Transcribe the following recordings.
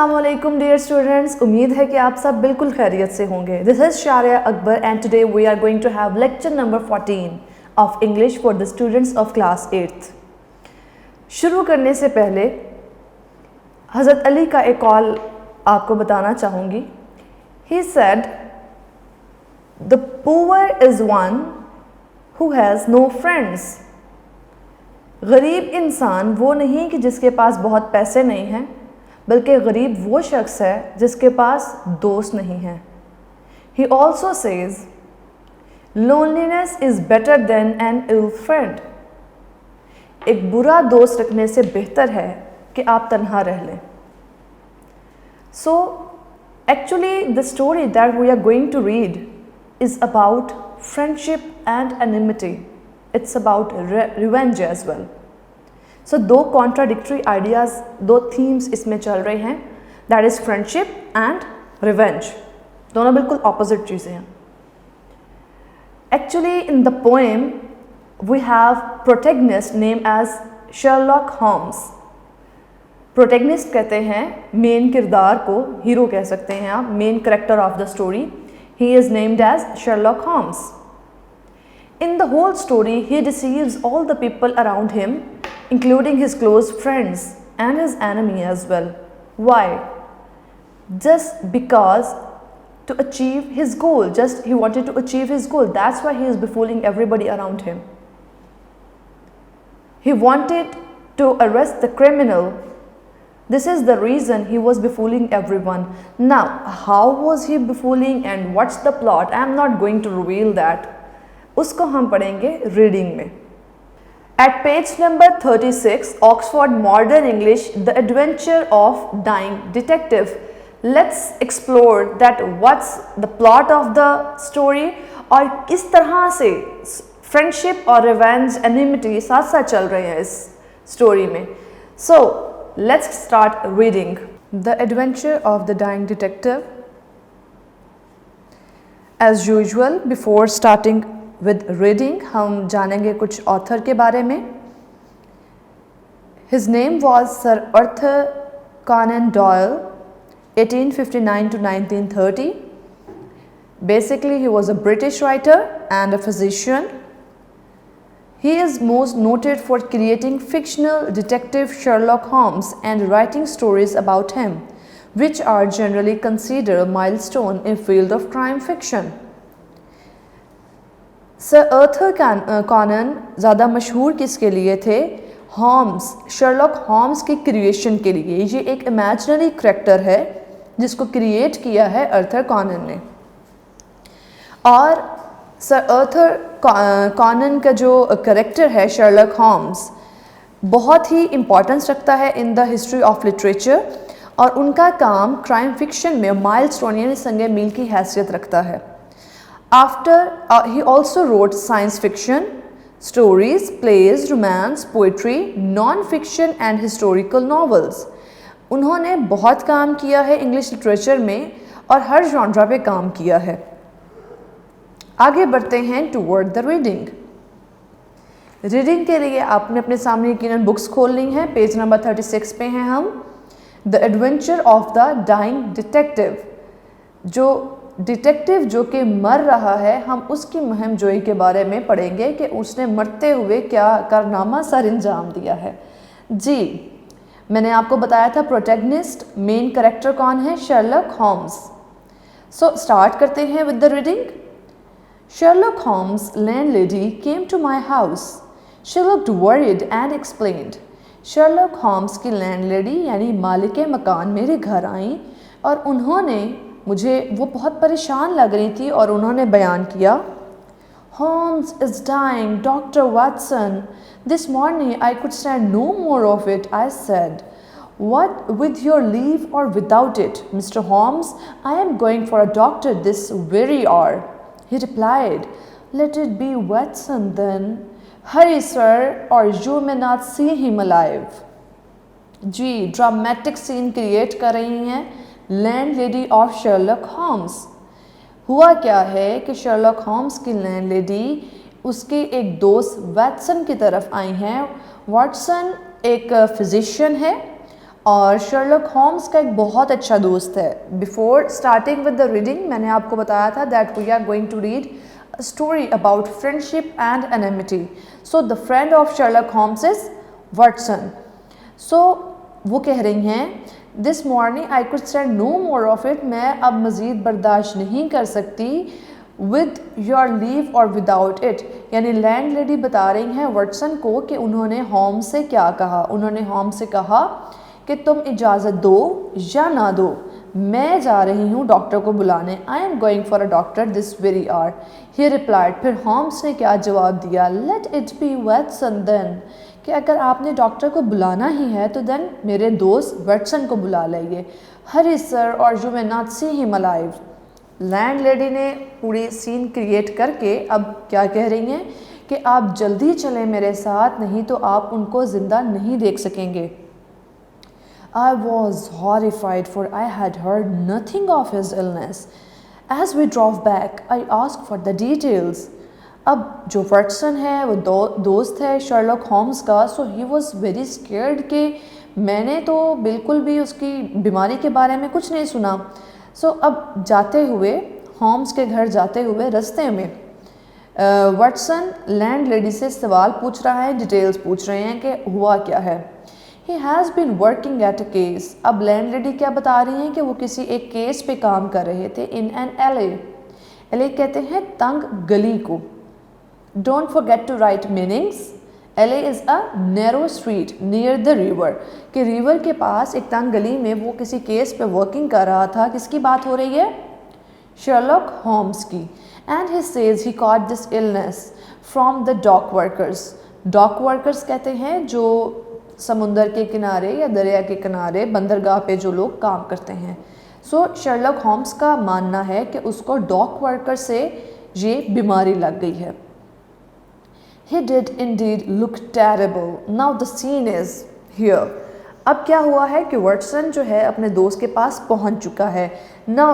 السلام علیکم dear students, امید ہے کہ آپ سب بالکل خیریت سے ہوں گے. This is Shariya Akbar and today we are going to have lecture number 14 of English for the students of class 8th. شروع کرنے سے پہلے حضرت علی کا ایک قول آپ کو بتانا چاہوں گی. He said, "The poor is one who has no friends." غریب انسان وہ نہیں کہ جس کے پاس بہت پیسے نہیں ہیں، بلکہ غریب وہ شخص ہے جس کے پاس دوست نہیں ہیں. He also says, "Loneliness is better than an ill friend." ایک برا دوست رکھنے سے بہتر ہے کہ آپ تنہا رہ لیں. So, actually the story that we are going to read is about friendship and enmity. It's about revenge as well. So do contradictory ideas، do themes اس میں چل رہے ہیں. That is friendship and revenge. دونوں بالکل opposite چیزیں ہیں. Actually in the poem we have protagonist named as Sherlock Holmes. Protagonist کہتے ہیں مین کردار کو، ہیرو کہہ سکتے ہیں آپ، main character of the story. He is named as Sherlock Holmes. In the whole story, he deceives all the people around him, including his close friends and his enemy as well. Why? Just because to achieve his goal. Just he wanted to achieve his goal. That's why he is befooling everybody around him. He wanted to arrest the criminal. This is the reason he was befooling everyone. Now, how was he befooling and what's the plot? I am not going to reveal that. اس کو ہم پڑھیں گے reading میں. At page number 36, Oxford Modern English, The Adventure of Dying Detective. Let's explore that what's the plot of the story اور کس طرح سے friendship اور revenge enmity ساتھ ساتھ چل رہے ہیں اس story میں. So, let's start reading. The Adventure of the Dying Detective. As usual, before starting with reading, ہم جانیں گے کچھ author کے بارے میں. His name was Sir Arthur Conan Doyle, 1859 to 1930. Basically, he was a British writer and a physician. He is most noted for creating fictional detective Sherlock Holmes and writing stories about him, which are generally considered a milestone in field of crime fiction. سر ارتھر کانن زیادہ مشہور کس کے لیے تھے؟ Homes, Sherlock Holmes کی creation کے لیے. یہ ایک امیجنری کریکٹر ہے جس کو کریٹ کیا ہے ارتھر کانن نے. اور سر ارتھر کانن کا جو کریکٹر ہے شرلاک ہومز بہت ہی امپورٹنس رکھتا ہے ان دا ہسٹری آف لٹریچر، اور ان کا کام کرائم فکشن میں مائل سٹون یعنی سنگ میل کی حیثیت رکھتا ہے. After he also wrote science fiction, stories, plays, romance, poetry, non-fiction and historical novels. انہوں نے بہت کام کیا ہے انگلش لٹریچر میں اور ہر جانرا پہ کام کیا ہے. آگے بڑھتے ہیں toward the reading. ریڈنگ کے لیے آپ نے اپنے سامنے یقیناً بکس کھولنی ہیں. پیج نمبر 36 پہ ہیں ہم. The Adventure of the Dying Detective. جو ڈیٹیکٹیو جو کہ مر رہا ہے، ہم اس کی مہم جوئی کے بارے میں پڑھیں گے کہ اس نے مرتے ہوئے کیا کارنامہ سر انجام دیا ہے. جی میں نے آپ کو بتایا تھا پروٹیگنسٹ مین کریکٹر کون ہے؟ Sherlock homes. سو اسٹارٹ کرتے ہیں with the reading. Sherlock Holmes landlady came to my house. She looked weird and explained. Sherlock Holmes کی لینڈ لیڈی یعنی مالک مکان میرے گھر آئیں اور انہوں نے وہ بہت پریشان لگ رہی تھی اور انہوں نے بیان کیا. Holmes is dying, Dr. Watson. This morning I could stand no more of it, I said. What, with your leave or without it, Mr. Holmes? I am going for a doctor this very hour. He replied, Let it be Watson then. Hurry, sir, or you may not see him alive. جی dramatic scene create کر رہی ہیں landlady of Sherlock Holmes. ہوا کیا ہے کہ Sherlock Holmes کی landlady اس کے ایک دوست واٹسن کی طرف آئی ہیں. واٹسن ایک فزیشین ہے اور شرلک ہومس کا ایک بہت اچھا دوست ہے. Before starting with the reading میں نے آپ کو بتایا تھا that we are going to read story about friendship and enmity. So the friend of Sherlock Holmes is Watson. So وہ کہہ رہی ہیں this morning I could stand no more of it. میں اب مزید برداشت نہیں کر سکتی ود یور لیو اور وداؤٹ اٹ. یعنی لینڈ لیڈی بتا رہی ہیں واٹسن کو کہ انہوں نے ہومس سے کیا کہا. انہوں نے ہومس سے کہا کہ تم اجازت دو یا نہ دو میں جا رہی ہوں ڈاکٹر کو بلانے. I am going for a doctor this very hour. He replied. پھر ہومس نے کیا جواب دیا let it be Watson then. کہ اگر آپ نے ڈاکٹر کو بلانا ہی ہے تو دین میرے دوست واٹسن کو بلا لائیے. ہری سر اور یو مے ناٹ سی ہم الائیو. لینڈ لیڈی نے پوری سین کریٹ کر کے اب کیا کہہ رہی ہیں کہ آپ جلدی چلیں میرے ساتھ نہیں تو آپ ان کو زندہ نہیں دیکھ سکیں گے. I was horrified for I had heard nothing of his illness. As we drove back, I asked for the details. اب جو واٹسن ہے وہ دوست ہے شرلک ہومس کا. سو ہی واز ویری اسکیئرڈ کہ میں نے تو بالکل بھی اس کی بیماری کے بارے میں کچھ نہیں سنا. سو اب جاتے ہوئے ہومس کے گھر جاتے ہوئے رستے میں واٹسن لینڈ لیڈی سے سوال پوچھ رہا ہے, ڈیٹیلز پوچھ رہے ہیں کہ ہوا کیا ہے. He has been working at a case. اب لینڈ لیڈی کیا بتا رہی ہیں کہ وہ کسی ایک کیس پہ کام کر رہے تھے in an alley. alley کہتے ہیں تنگ گلی کو. Don't forget to write meanings. alley is a narrow street near the river. کہ ریور کے پاس ایک تنگ گلی میں وہ کسی کیس پہ ورکنگ کر رہا تھا. کس کی بات ہو رہی ہے؟ شرلک ہومس کی. And he says he caught this illness from the dock workers. dock workers کہتے ہیں جو سمندر کے کنارے یا دریا کے کنارے بندرگاہ پہ جو لوگ کام کرتے ہیں. سو شرلک ہومس کا ماننا ہے کہ اس کو ڈاک ورکر سے یہ بیماری لگ گئی ہے. He did indeed look terrible. Now the scene is here. اب کیا ہوا ہے کہ واٹسن جو ہے اپنے دوست کے پاس پہنچ چکا ہے. Now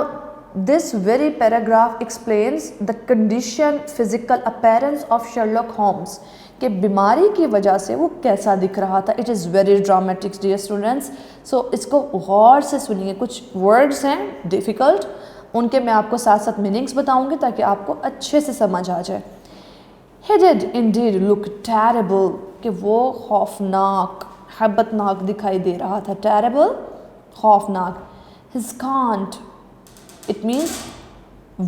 this very paragraph explains the condition physical appearance of Sherlock Holmes. کہ بیماری کی وجہ سے وہ کیسا دکھ رہا تھا. It is very dramatic dear students. So اس کو غور سے سنیے. کچھ ورڈز ہیں ڈیفیکلٹ, ان کے میں آپ کو ساتھ ساتھ میننگس بتاؤں گی تاکہ آپ کو اچھے سے سمجھ آ جائے. He did indeed look terrible. کہ وہ خوفناک ہیبت ناک دکھائی دے رہا تھا. terrible خوفناک. His gaunt it means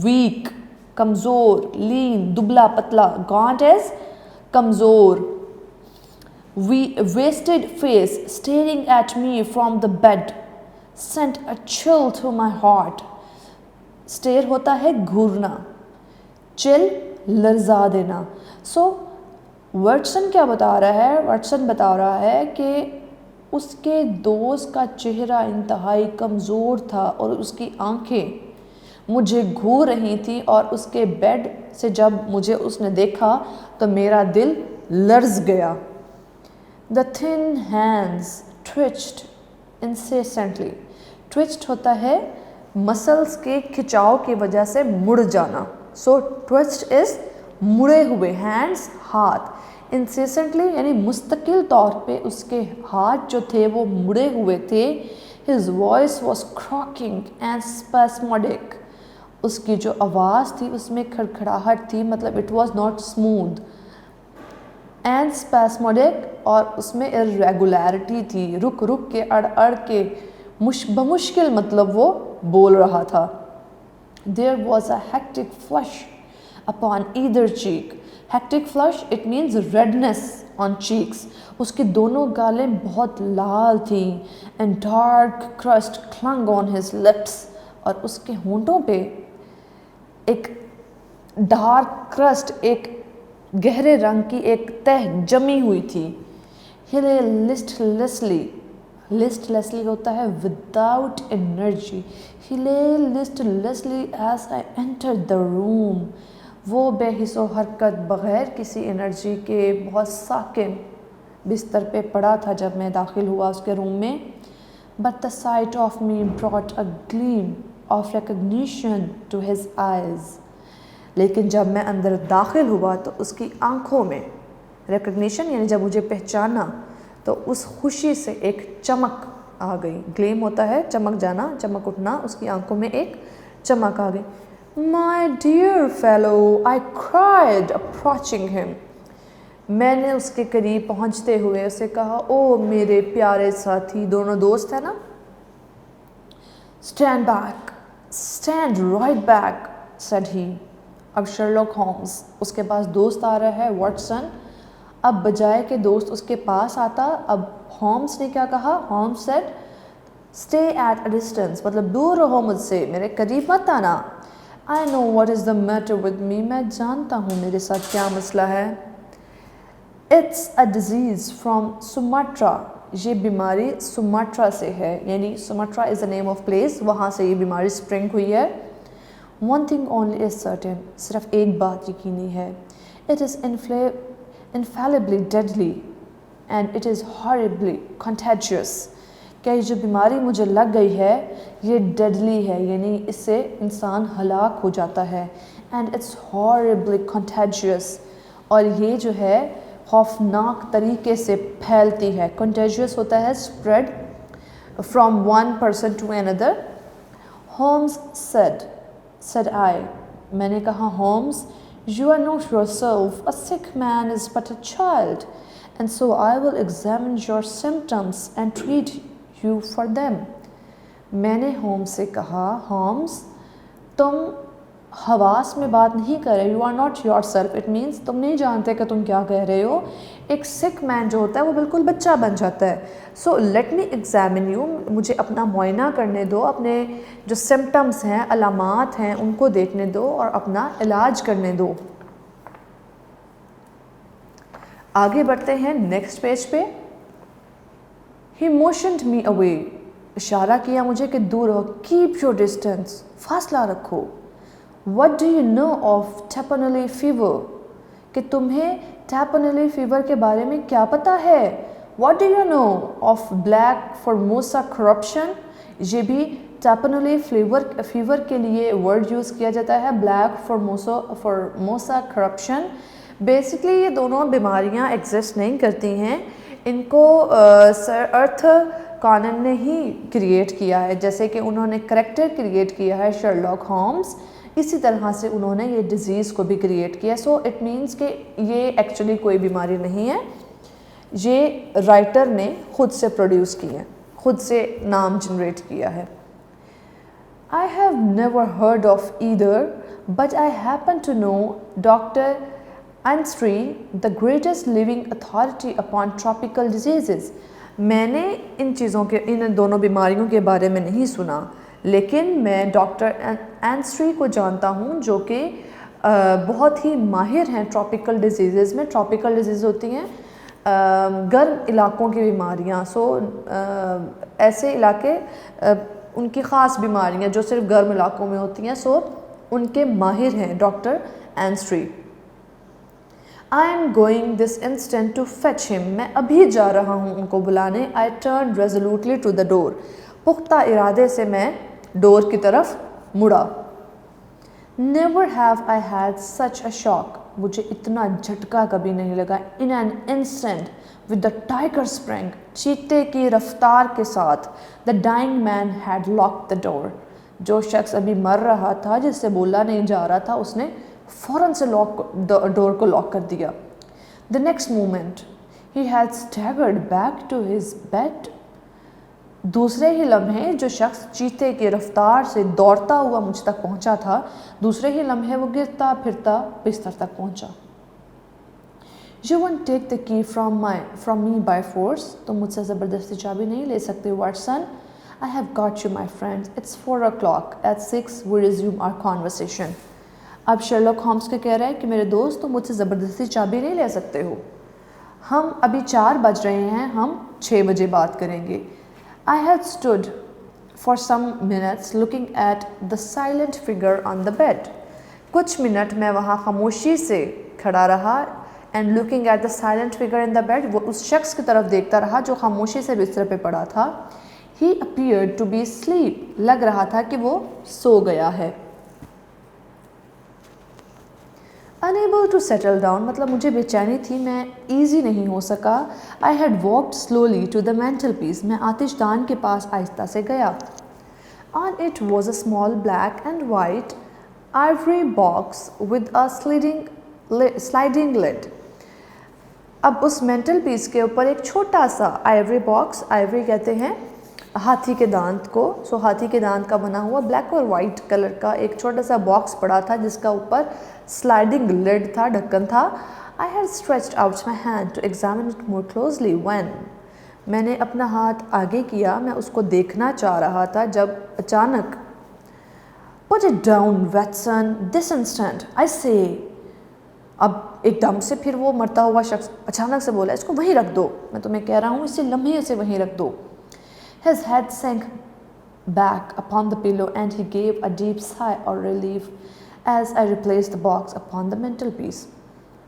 weak کمزور. lean دبلا پتلا. gaunt is کمزور. wasted face staring at me from the bed sent a chill through my heart. stare ہوتا ہے گھورنا, chill لرزا دینا. سو واٹسن کیا بتا رہا ہے؟ واٹسن بتا رہا ہے کہ اس کے دوست کا چہرہ انتہائی کمزور تھا اور اس کی آنکھیں مجھے گھور رہی تھی اور اس کے بیڈ سے جب مجھے اس نے دیکھا تو میرا دل لرز گیا. The thin hands twitched incessantly. twitched ہوتا ہے مسلز کے کھچاؤ کی وجہ سے مڑ جانا. So twitched is مڑے ہوئے. hands ہاتھ. incessantly یعنی مستقل طور پہ اس کے ہاتھ جو تھے وہ مڑے ہوئے تھے. His voice was croaking and spasmodic. اس کی جو آواز تھی اس میں کھڑکھڑاہٹ تھی, مطلب it was not smooth. and spasmodic اور اس میں irregularity تھی, رک رک کے اڑ اڑ کے بمشکل مطلب وہ بول رہا تھا. there was a hectic flush upon either cheek. hectic flush it means redness on cheeks. اس کی دونوں گالیں بہت لال تھیں. and dark crust clung on his lips. اور اس کے ہونٹوں پہ ایک ڈارک کرسٹ, ایک گہرے رنگ کی ایک تہ جمی ہوئی تھی. He lay listlessly. listlessly ہوتا ہے without energy. He lay listlessly as I entered the room. وہ بے حس و حرکت بغیر کسی انرجی کے بہت ساکن بستر پہ پڑا تھا جب میں داخل ہوا اس کے روم میں. But the sight of me brought a gleam of recognition to his eyes. لیکن جب میں اندر داخل ہوا تو اس کی آنکھوں میں ریکگنیشن یعنی جب مجھے پہچانا تو اس خوشی سے ایک چمک آ گئی. گلیم ہوتا ہے چمک جانا, چمک اٹھنا, اس کی آنکھوں میں ایک چمک آ گئی. My dear fellow, I cried approaching him. میں نے اس کے قریب پہنچتے ہوئے اسے کہا, او میرے پیارے ساتھی, دونوں دوست ہیں نا. Stand back, stand right back, said he. اب شرلاک ہومز اس کے پاس دوست آ رہا ہے, واٹسن. اب بجائے کہ دوست اس کے پاس آتا, اب ہومز نے کیا کہا؟ Homes said stay at a distance, مطلب دور رہو مجھ سے, میرے قریب مت آنا. I know what is the matter with me, میں جانتا ہوں میرے ساتھ کیا مسئلہ ہے. It's a disease from Sumatra, یہ بیماری سماٹرا سے ہے, یعنی Sumatra is the name of place, وہاں سے یہ بیماری سپرنگ ہوئی ہے. One thing only is certain, صرف ایک بات یقینی ہے. It is infallibly deadly and it is horribly contagious. کہ یہ جو بیماری مجھے لگ گئی ہے یہ ڈیڈلی ہے, یعنی اس سے انسان ہلاک ہو جاتا ہے. And it's horribly contagious, اور یہ جو ہے خوفناک طریقے سے پھیلتی ہے. Contagious ہوتا ہے spread from one person to another. Holmes said I, میں نے کہا Holmes, you are not yourself, a sick man is but a child, and so I will examine your symptoms and treat you for them. میں نے homes سے کہا, homes تم حواس میں بات نہیں کر رہے, you are not yourself, it means تم نہیں جانتے کہ تم کیا کہہ رہے ہو. ایک سک مین جو ہوتا ہے وہ بالکل بچہ بن جاتا ہے. So let me examine you, مجھے اپنا معائنہ کرنے دو, اپنے جو سمٹمز ہیں, علامات ہیں, ان کو دیکھنے دو اور اپنا علاج کرنے دو. آگے بڑھتے ہیں نیکسٹ پیج پہ. He motioned me away, اشارہ کیا مجھے کہ دور ہو. Keep your distance, فاصلہ رکھو. What do you know of Tapanuli fever, کہ تمہیں ٹیپنلی فیور کے بارے میں کیا پتہ ہے. What do you know of black formosa corruption, یہ بھی ٹیپنلی فیور کے لیے ورڈ یوز کیا جاتا ہے, black formosa corruption. بیسکلی یہ دونوں بیماریاں ایگزسٹ نہیں کرتی ہیں, ان کو سر ارتھ کانن نے ہی کریٹ کیا ہے, جیسے کہ انہوں نے کریکٹر کریٹ کیا ہے شرلاک ہومز, اسی طرح سے انہوں نے یہ ڈیزیز کو بھی کریٹ کیا. سو اٹ مینس کہ یہ ایکچولی کوئی بیماری نہیں ہے, یہ رائٹر نے خود سے پروڈیوس کی ہے, خود سے نام جنریٹ کیا ہے. I have never heard of either, but I happen to know Dr. Anstey, the greatest living authority upon tropical diseases. میں نے ان چیزوں کے, ان دونوں بیماریوں کے بارے میں نہیں سنا, لیکن میں ڈاکٹر اینسٹری کو جانتا ہوں جو کہ بہت ہی ماہر ہیں ٹراپیکل ڈیزیزز میں. ٹراپیکل ڈیزیز ہوتی ہیں گرم علاقوں کی بیماریاں. سو ایسے علاقے ان کی خاص بیماریاں جو صرف گرم علاقوں میں ہوتی ہیں, سو ان کے ماہر ہیں doctor اینسٹری. I am going this instant to fetch him, میں ابھی جا رہا ہوں ان کو بلانے. I turned resolutely to the door, پختہ ارادے سے میں ڈور کی طرف مڑا. Never have I had such a shock, مجھے اتنا جھٹکا کبھی نہیں لگا. In an instant, with the tiger spring, چیتے کی رفتار کے ساتھ, the dying man had locked the door, جو شخص ابھی مر رہا تھا, جس سے بولا نہیں جا رہا تھا, اس نے فوراً سے ڈور کو لاک کر دیا. The next moment, he had staggered back to his bed. دوسرے ہی لمحے جو شخص چیتے کی رفتار سے دوڑتا ہوا مجھ تک پہنچا تھا, دوسرے ہی لمحے وہ گرتا پھرتا بستر تک پہنچا. You won't take the key from me by force, تم مجھ سے زبردستی چابی نہیں لے سکتے Watson. I have got you my friends, it's 4 o'clock, at 6 we resume our conversation. اب شرلاک ہومز کے کہہ رہے ہیں کہ میرے دوست تم مجھ سے زبردستی چابی نہیں لے سکتے ہو, ہم ابھی 4 بج رہے ہیں, ہم 6 بجے بات کریں گے. I had stood for some minutes looking at the silent figure on the bed. کچھ منٹ میں وہاں خاموشی سے کھڑا رہا, and looking at the silent figure in the bed, وہ اس شخص کی طرف دیکھتا رہا جو خاموشی سے بستر پہ پڑا تھا. He appeared to be asleep, لگ رہا تھا کہ وہ سو گیا ہے. A unable to settle down مطلب مجھے بے چینی تھی, میں ایزی نہیں ہو سکا. I had walked slowly to the mantelpiece. میں آتش دان کے پاس آہستہ سے گیا. On it was a small black and white ivory box with a sliding lid. اب اس مینٹل پیس کے اوپر ایک چھوٹا سا آئیوری باکس, آئیوری کہتے ہیں ہاتھی کے دانت کو, سو ہاتھی کے دانت کا بنا ہوا بلیک اور وائٹ کلر کا ایک چھوٹا سا باکس پڑا تھا جس کا اوپر سلائڈنگ لڈ تھا, ڈھکن تھا. I had stretched out my hand to examine it more closely when میں نے اپنا ہاتھ آگے کیا, میں اس کو دیکھنا چاہ رہا تھا جب اچانک Put it down, Watson, this instant, I say. اب ایک دم سے پھر وہ مرتا ہوا شخص اچانک سے بولا, اس کو وہیں رکھ دو, میں تمہیں کہہ رہا ہوں اسی لمحے سے وہیں رکھ دو. His head sank back upon the pillow and he gave a deep sigh of relief as I replaced the box upon the mantelpiece.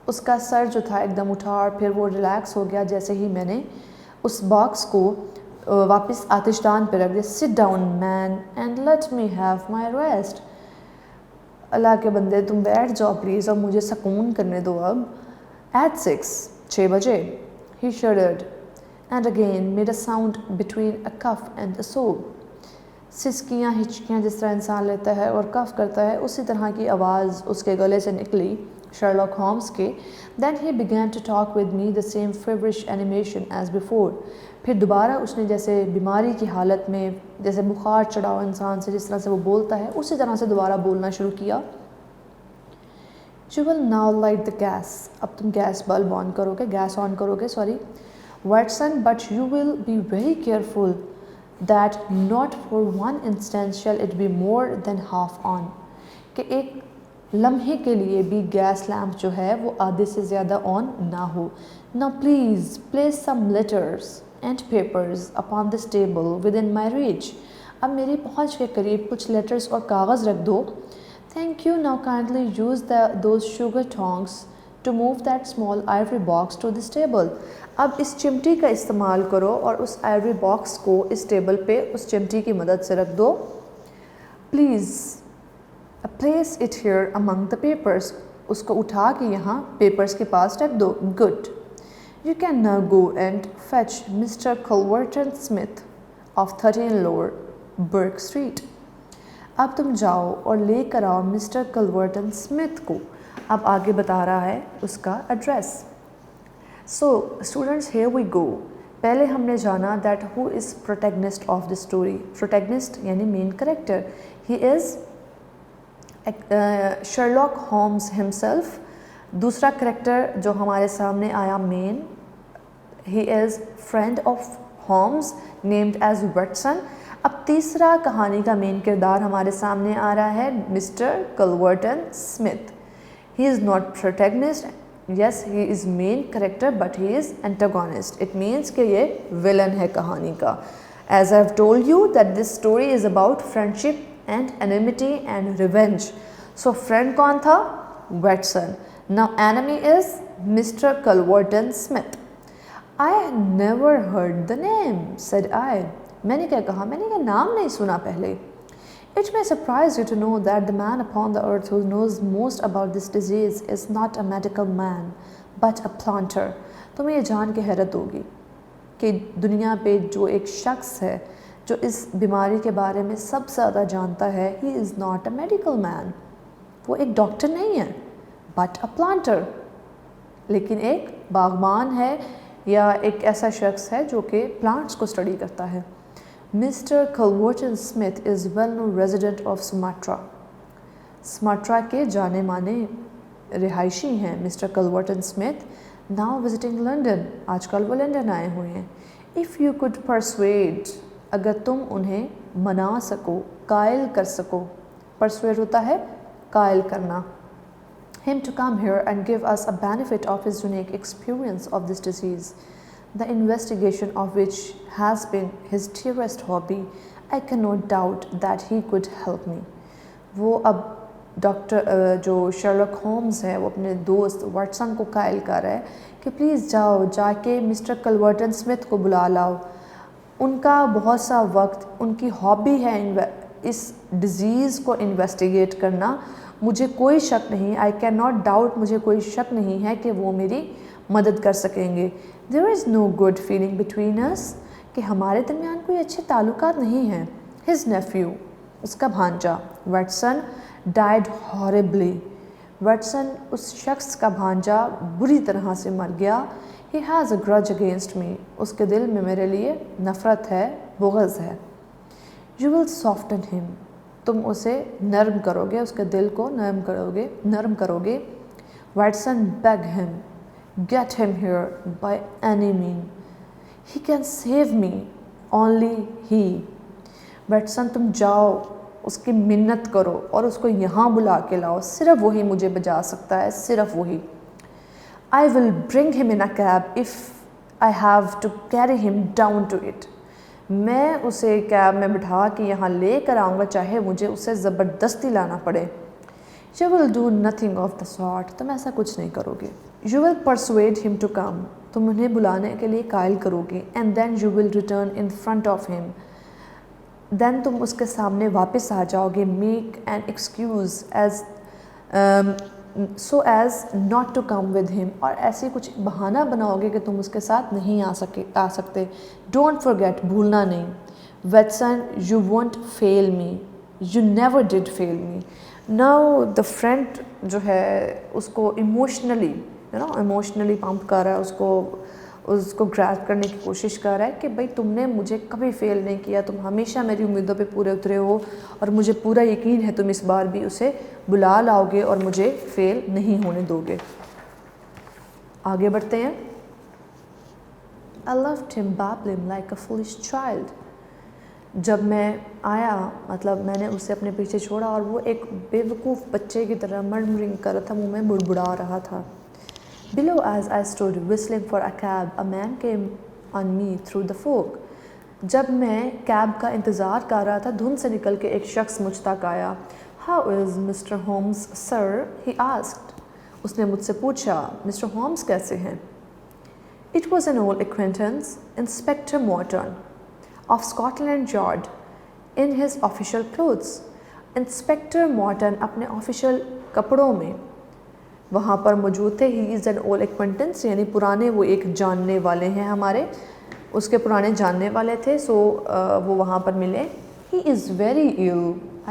اس کا سر جو تھا ایک دم اٹھا اور پھر وہ ریلیکس ہو گیا جیسے ہی میں نے اس باکس کو واپس آتش دان پہ رکھ دیا. Sit down, man, and let me have my rest. اللہ کے بندے تم بیٹھ جاؤ پلیز اور مجھے سکون کرنے دو اب. At 6 بجے. He shuddered and again made a sound between a cough and a sob. سسکیاں ہچکیاں جس طرح انسان لیتا ہے اور کف کرتا ہے اسی طرح کی آواز اس کے گلے سے نکلی شرلاک ہومز کے. Then he began to talk with me the same feverish animation as before. پھر دوبارہ اس نے جیسے بیماری کی حالت میں جیسے بخار چڑھا ہو انسان سے جس طرح سے وہ بولتا ہے اسی طرح سے دوبارہ بولنا شروع کیا. You will now light the gas. اب تم گیس بلب آن کرو گے, گیس آن کرو گے sorry. Watson, but you will be very careful that not for one instant shall it be more than half on. کہ ایک لمحے کے لیے بھی گیس لیمپ جو ہے وہ آدھے سے زیادہ آن نہ ہو. Now please place some letters and papers upon this table within my reach. اب میری پہنچ کے قریب کچھ لیٹرز اور کاغذ رکھ دو. Thank you. Now kindly use those sugar tongs to move that small ivory box to this table. اب اس چمٹی کا استعمال کرو اور اس آئیوری باکس کو اس ٹیبل پہ اس چمٹی کی مدد سے رکھ دو. Please place it here among the papers. اس کو اٹھا کے یہاں پیپرز کے پاس رکھ دو. Good. You can now go and fetch Mr. Culverton Smith of 13 Lower Burke Street. اب تم جاؤ اور لے کر آؤ مسٹر کلورٹن اسمتھ کو. اب آگے بتا رہا ہے اس کا address. So students, here we go. پہلے ہم نے جانا that who is protagonist of the story. Protagonist یعنی main character. He is Sherlock Holmes himself. دوسرا کریکٹر جو ہمارے سامنے آیا مین, he is friend of Holmes named as Watson. اب تیسرا کہانی کا مین کردار ہمارے سامنے آ رہا ہے Mr Culverton Smith. He is not protagonist. Yes, he is main character but he is antagonist. It means کہ یہ villain ہے کہانی کا. As I have told you that this story is about friendship and enmity and revenge. So friend کون تھا؟ Watson. Now enemy is Mr. Culverton Smith. I never heard the name, said I. میں نے کیا کہا؟ میں نے کہا نام نہیں سنا پہلے. It may surprise you to know that the man upon the earth who knows most about this disease is not a medical man, but a planter. تمہیں یہ جان کے حیرت ہوگی کہ دنیا پہ جو ایک شخص ہے جو اس بیماری کے بارے میں سب سے زیادہ جانتا ہے, he is not a medical man. وہ ایک ڈاکٹر نہیں ہے, but a planter. لیکن ایک باغبان ہے یا ایک ایسا شخص ہے جو کہ پلانٹس کو اسٹڈی کرتا ہے. Mr. Culverton Smith is well-known resident of Sumatra. Sumatra کے جانے مانے رہائشی ہیں Mr Culverton Smith. now visiting London. آج کل وہ لنڈن آئے ہوئے ہیں. if you could persuade, اگر تم انہیں منا سکو, قائل کر سکو. persuade ہوتا ہے قائل کرنا. him to come here and give us a benefit of his unique experience of this disease, the investigation of which has been his dearest hobby, I cannot doubt that he could help me. وہ اب doctor جو شرلک homes ہے وہ اپنے دوست Watson کو قائل کر رہا ہے کہ پلیز جاؤ جا کے مسٹر کلورٹن اسمتھ کو بلا لاؤ. ان کا بہت سا وقت, ان کی ہابی ہے اس ڈیزیز کو انویسٹیگیٹ کرنا. مجھے کوئی شک نہیں, آئی کین ناٹ ڈاؤٹ, مجھے کوئی شک نہیں ہے کہ وہ میری مدد کر سکیں گے. دیر از نو گڈ فیلنگ بٹوین اس, کہ ہمارے درمیان کوئی اچھے تعلقات نہیں ہیں. ہز نیفیو, اس کا بھانجا. واٹسن ڈائیڈ ہاربلی, واٹسن اس شخص کا بھانجا بری طرح سے مر گیا. ہی ہیز اے گرج اگینسٹ می, اس کے دل میں میرے لیے نفرت ہے, بغض ہے. یو ول سافٹن ہم, تم اسے نرم کرو گے, اس کے دل کو نرم کرو گے. Watson beg him, get him here by any man, he can save me, only he. Watson تم جاؤ, اس کی منت کرو اور اس کو یہاں بلا کے لاؤ, صرف وہی مجھے بچا سکتا ہے, صرف وہی. I will bring him in a cab if I have to carry him down to it. میں اسے کیب میں بٹھا کے یہاں لے کر آؤں گا, چاہے مجھے اسے زبردستی لانا پڑے. You will do nothing of the sort, تم ایسا کچھ نہیں کرو گے. You will persuade him to come, تم انہیں بلانے کے لیے قائل کرو گے. And then you will return in front of him, then تم اس کے سامنے واپس آ جاؤ گے. Make an excuse so as not to come with him, اور ایسی کچھ بہانہ بناؤ گے کہ تم اس کے ساتھ نہیں آ سکتے. Don't forget, بھولنا نہیں. Watson, you won't fail me, you never did fail me. Now the friend جو ہے اس کو ایموشنلی پمپ کر رہا ہے, اس کو گریب کرنے کی کوشش کر رہا ہے کہ بھائی تم نے مجھے کبھی فیل نہیں کیا, تم ہمیشہ میری امیدوں پہ پورے اترے ہو, اور مجھے پورا یقین ہے تم اس بار بھی اسے بلا لاؤ گے اور مجھے فیل نہیں ہونے دو گے. آگے بڑھتے ہیں. I loved him babbling like a foolish child. جب میں آیا, مطلب میں نے اسے اپنے پیچھے چھوڑا اور وہ ایک بے وقوف بچے کی طرح مرمرنگ کر رہا تھا, منہ میں بڑبڑا رہا تھا. Below, as I stood whistling for a cab, a man came on me through the fog. جب میں کیب کا انتظار کر رہا تھا, دھند سے نکل کے ایک شخص مجھ تک آیا. How is Mr. Holmes, sir? He asked. اس نے مجھ سے پوچھا, مسٹر ہومز کیسے ہیں؟ It was an old acquaintance, Inspector Morton, of Scotland Yard, in his official clothes. Inspector Morton اپنے official کپڑوں میں وہاں پر موجود تھے. ہی از این اولڈ ایکوینٹنس, یعنی پرانے, وہ ایک جاننے والے ہیں ہمارے, اس کے پرانے جاننے والے تھے. سو وہ وہاں پر ملے. He is very ill,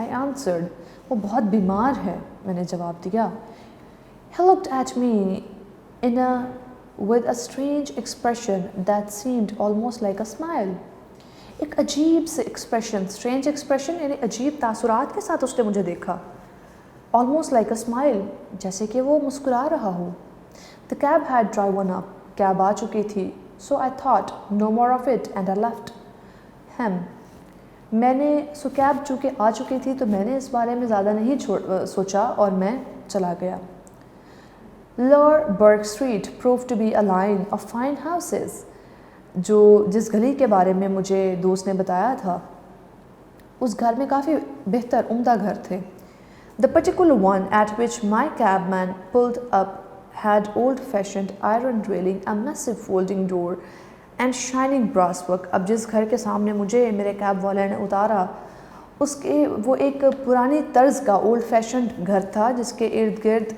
I answered. وہ بہت بیمار ہے, میں نے جواب دیا. He looked at me with a strange expression that seemed almost like a smile. ایک عجیب سے ایکسپریشن, strange expression یعنی عجیب تاثرات کے ساتھ اس نے مجھے دیکھا. almost like a smile, جیسے کہ وہ مسکرا رہا ہو. The cab had driven up, cab آ چکی تھی. So I thought no more of it and I left him. Cab چونکہ آ چکی تھی تو میں نے اس بارے میں زیادہ نہیں سوچا اور میں چلا گیا. Lower Burke Street proved to be a line of fine houses. جس گلی کے بارے میں مجھے دوست نے بتایا تھا, اس گھر میں کافی بہتر عمدہ گھر تھے. The particular one at which my cabman pulled up had old-fashioned iron railing, a massive folding door, and shining brasswork. اب جس گھر کے سامنے مجھے میرے کیب والے نے اتارا, وہ ایک پرانی طرز کا اولڈ فیشنڈ گھر تھا, جس کے ارد گرد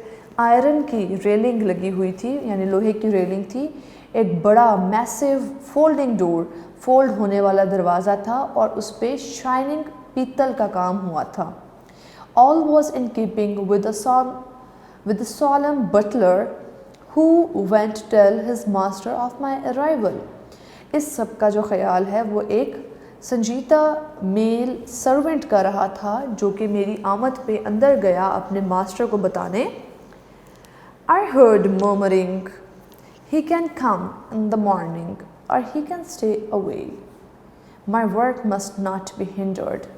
آئرن کی ریلنگ لگی ہوئی تھی, یعنی لوہے کی ریلنگ تھی. ایک بڑا میسیو فولڈنگ ڈور, فولڈ ہونے والا دروازہ تھا, اور اس پہ شائننگ پیتل کا کام ہوا تھا. All was in keeping with the solemn butler who went to tell his master of my arrival. اس سب کا جو خیال ہے وہ ایک سنجیدہ میل سرونٹ کا رہا تھا, جو کہ میری آمد پہ اندر گیا اپنے ماسٹر کو بتانے. I heard murmuring, he can come in the morning or he can stay away. My work must not be hindered.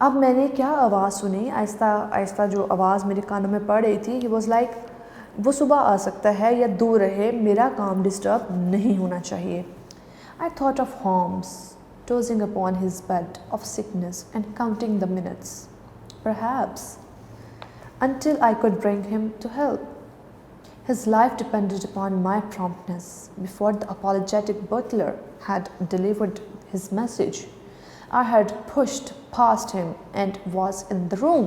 اب میں نے کیا آواز سنی, آہستہ آہستہ جو آواز میرے کانوں میں پڑ رہی تھی. He was like, وہ صبح آ سکتا ہے یا دور رہے, میرا کام ڈسٹرب نہیں ہونا چاہیے. I thought of Holmes dozing upon his bed of sickness and counting the minutes, perhaps, until I could bring him to help. His life depended upon my promptness before the apologetic butler had delivered his message. I had pushed past him and was in the room.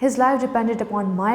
His life depended upon my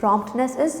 promptness is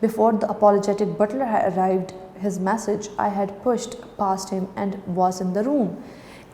Before the apologetic butler had arrived his message, I had pushed past him and was in the room.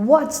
What's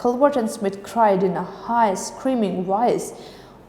Culverton Smith cried in a high screaming voice.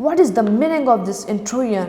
What is the meaning of this intrusion?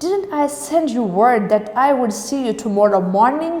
Didn't I send you word that I would see you tomorrow morning?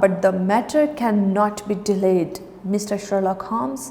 But the matter cannot be delayed, Mr. Sherlock Holmes.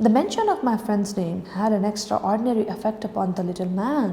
The mention of my friend's name had an extraordinary effect upon the little man.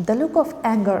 The look of anger,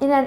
In an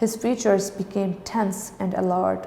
His features became tense and alert.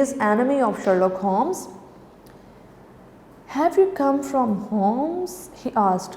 is enemy of Sherlock Holmes. Have you come from Holmes? He asked.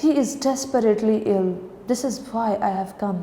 He is desperately ill. This is why I have come.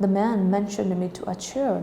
The man mentioned me to a chair.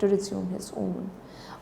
to resume his own.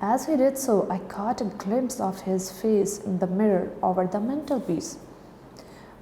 As he did so, I caught a glimpse of his face in the mirror over the mantelpiece.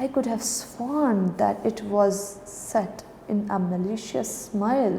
I could have sworn that it was set in a malicious smile.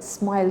smile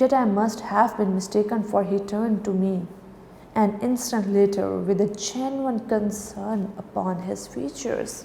Yet I must have been mistaken, for he turned to me an instant later with a genuine concern upon his features.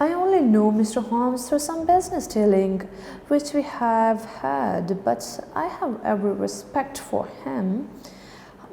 I only know Mr. Holmes through some business dealing which we have had, but I have every respect for him.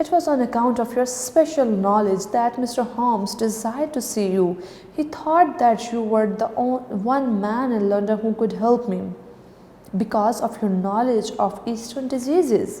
It was on account of your special knowledge that Mr. Holmes desired to see you. He thought that you were the one man in London who could help me because of your knowledge of Eastern diseases.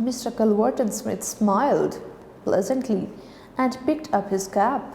Mr. Culverton Smith smiled pleasantly and picked up his cap.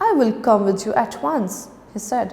I will come with you at once, he said.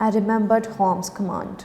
I remembered Holmes' command.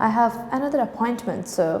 I have another appointment, sir.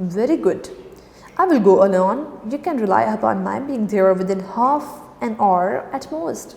Very good. I will go alone. You can rely upon my being there within half an hour at most.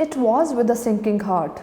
It was with a sinking heart.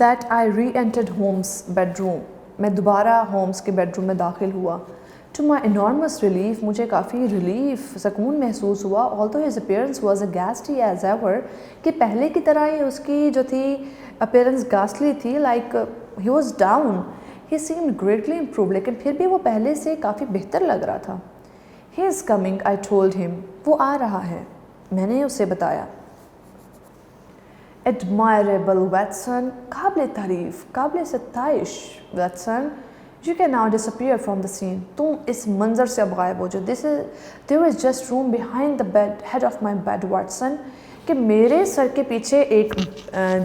that I re-entered Holmes' bedroom. میں دوبارہ homes کے bed room میں داخل ہوا. To my enormous relief, مجھے کافی relief سکون محسوس ہوا. Although his appearance was as ghastly as ever, کہ پہلے کی طرح ہی اس کی جو تھی appearance ghastly تھی, like he was down. He seemed greatly improved, لیکن پھر بھی وہ پہلے سے کافی بہتر لگ رہا تھا. He is coming, I told him. وہ آ رہا ہے, میں نے اسے بتایا. Admirable Watson, قابل تعریف, قابل ستائش Watson, you can now disappear from the scene. تم اس منظر سے اب غائب ہو جو. There is just room behind the head of my bed, Watson. کہ میرے سر کے پیچھے ایک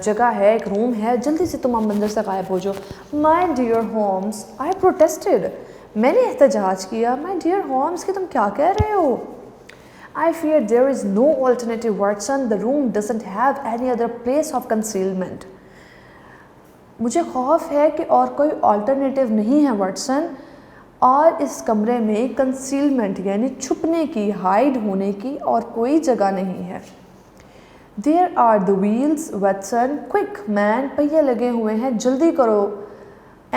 جگہ ہے, ایک روم ہے, جلدی سے تم اب منظر سے غائب ہو جو. My dear Holmes, I protested. میں نے احتجاج کیا. My dear Holmes, کہ تم کیا کہہ رہے ہو. I fear there is no alternative, Watson. The room doesn't have any other place of concealment. مجھے خوف ہے کہ اور کوئی آلٹرنیٹیو نہیں ہے واٹسن, اور اس کمرے میں کنسیلمنٹ یعنی چھپنے کی, ہائیڈ ہونے کی اور کوئی جگہ نہیں ہے. There are the wheels, Watson. Quick man, پہیے لگے ہوئے ہیں, جلدی کرو.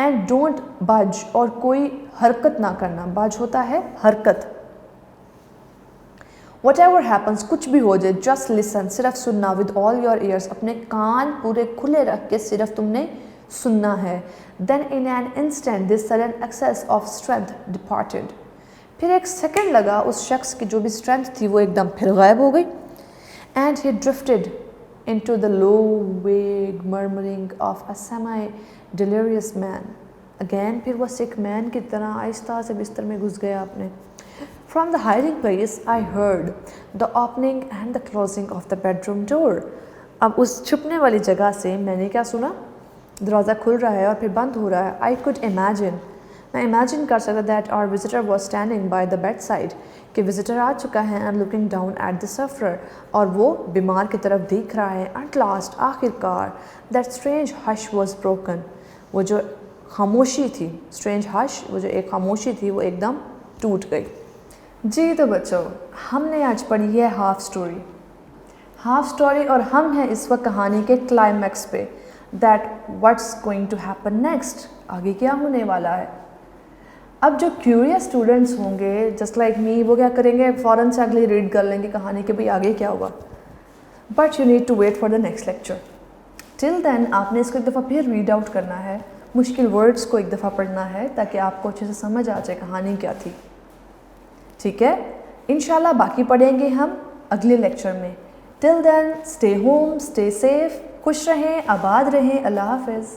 And don't budge, اور کوئی حرکت نہ کرنا. budge ہوتا ہے حرکت. Whatever happens, کچھ بھی ہو جائے, just listen, صرف سننا, with all your ears, اپنے کان پورے کھلے رکھ کے صرف تم نے سننا ہے. Then in an instant this sudden access of strength departed. پھر ایک سیکنڈ لگا اس شخص کی جو بھی اسٹرینتھ تھی وہ ایک دم پھر غائب ہو گئی. And he drifted into the low vague murmuring of a semi-delirious man. Again پھر وہ sick man کی طرح آہستہ سے بستر میں گھس گیا اپنے. From the hiding place I heard the opening and the closing of the bedroom door. اب اس چھپنے والی جگہ سے میں نے کیا سنا, دروازہ کھل رہا ہے اور پھر بند ہو رہا ہے. I could imagine, میں امیجن کر سکتا that our visitor was standing by the bedside, کہ وزٹر آ چکا ہے, and looking down at the sufferer, اور وہ بیمار کی طرف دیکھ رہا ہے. At last, آخر کار, that strange hush was broken. وہ جو خاموشی تھی, strange hush, وہ جو ایک خاموشی تھی وہ ایک دم ٹوٹ گئی. جی تو بچوں, ہم نے آج پڑھی ہے ہاف سٹوری, اور ہم ہیں اس وقت کہانی کے کلائمیکس پہ, that what's going to happen next, آگے کیا ہونے والا ہے. اب جو کیوریس اسٹوڈنٹس ہوں گے جسٹ لائک می, وہ کیا کریں گے, فوراً سے اگلی ریڈ کر لیں گے کہانی کے بھئی آگے کیا ہوا. But you need to wait for the next lecture. Till then آپ نے اس کو ایک دفعہ پھر ریڈ آؤٹ کرنا ہے, مشکل ورڈس کو ایک دفعہ پڑھنا ہے تاکہ آپ کو اچھے سے سمجھ آ جائے کہانی کیا تھی. ٹھیک ہے, انشاءاللہ باقی پڑھیں گے ہم اگلے لیکچر میں. ٹل دین اسٹے ہوم, اسٹے سیف, خوش رہیں, آباد رہیں, اللہ حافظ.